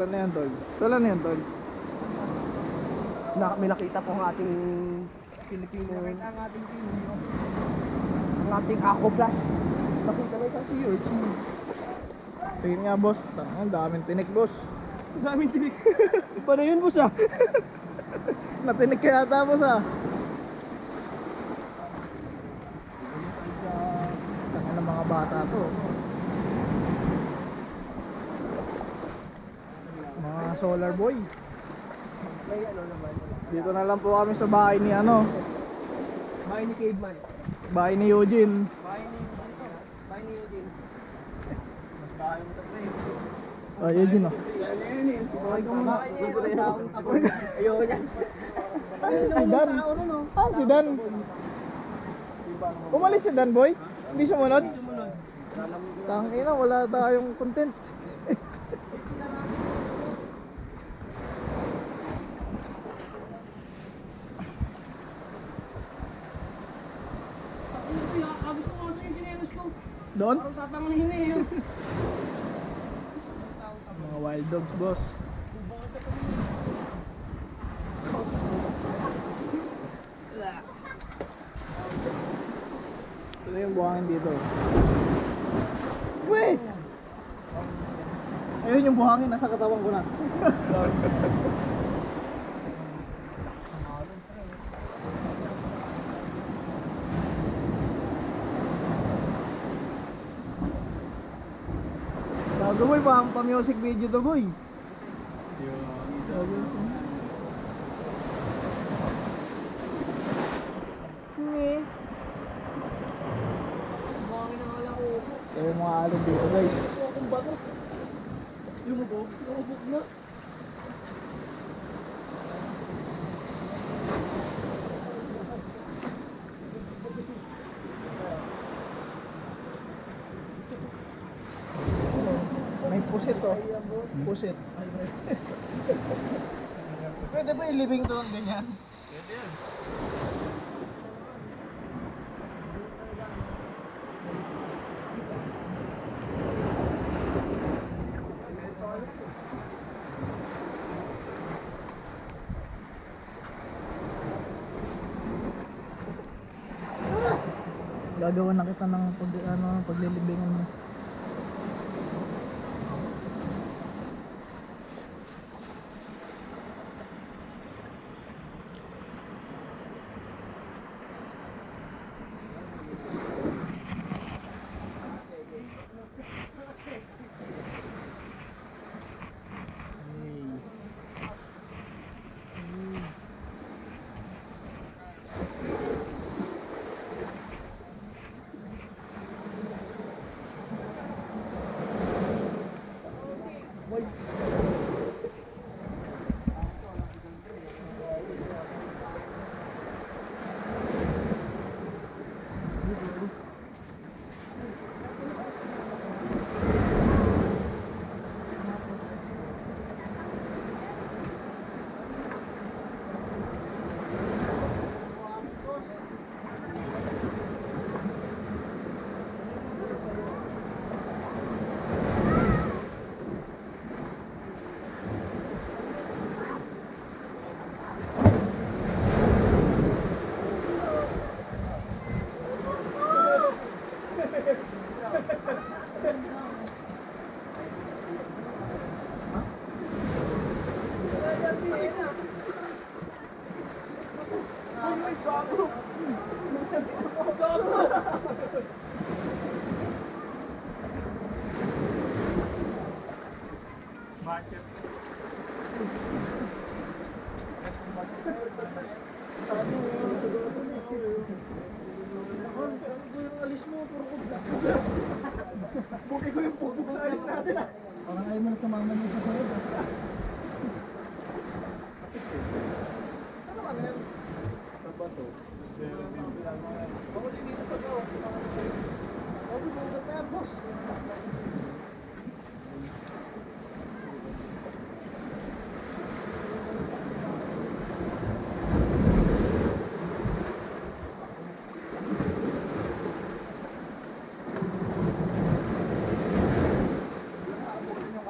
Ano yan, tol? Tol, ano yan, tol? May nakita po ang ating Filipino. Ang ating team. Ang ating Ako Plus. Nakita na isang sea urchin. Tingin nga, boss. Ang daming tinik, boss. Ang daming tinik. Iba na yun, boss ah. Natinik kaya ata, boss ah. Tangin ng mga bata to. Mga solar boy. May ano naman. Dito na lang po kami sa bahay ni ano. Bahay ni Caveman. Bahay ni Eugene. Bahay ni Eugene. Mas bahay mo tatlo eh. Oh, Eugene oh. Bahay ko muna. Ayoko niyan. Si Dan. Ah, si Dan. Umalis si Dan, boy? Hindi sumunod? Tangina, wala tayong content. Gusto ko yung ginelos ko. Doon? Parang tatanglihin eh yun. Mga wild dogs, boss. Ito yung buhangin dito. Wait! Ayun yung buhangin, nasa katawan ko na. Bago boy, pa-music video to boy. Buhangin na lang ko. Ito yung mga alon dito guys. Kung bago. Lumubog na. May pusit oh. Pusit. Pwede ba i-living to ng ganyan? Pwede yan. Gagawa na kita ng paglilibingan mo. Buki ko yung pugok sa alis natin ah. Parang ayaw mo na sumama niyo sa sunod ah. Ano ka na yan? Sabato. Ako din dito pa daw. Ako din pa yan, boss.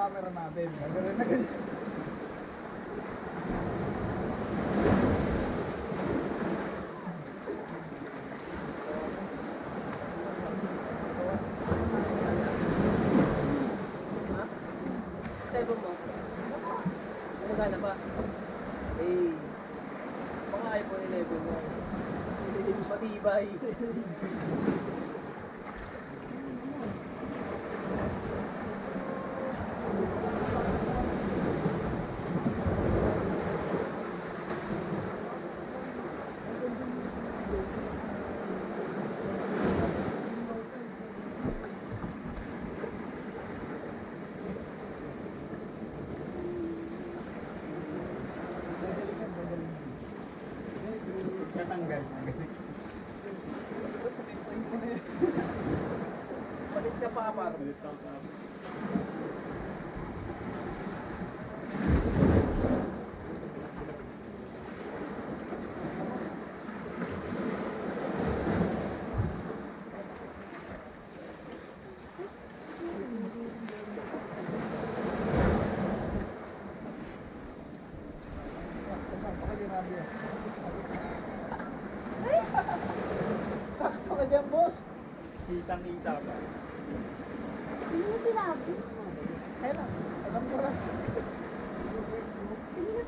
Camera natin. Nagkaroon na ganyan. Gumagana pa. Eh, mga iPhone 11 yan. Matibay. Natanggal. Palit ka pa par. Sakto ka dyan, boss. Kitang-kita pa. Hindi mo sinabi. Kaya na, alam ko na. Hindi na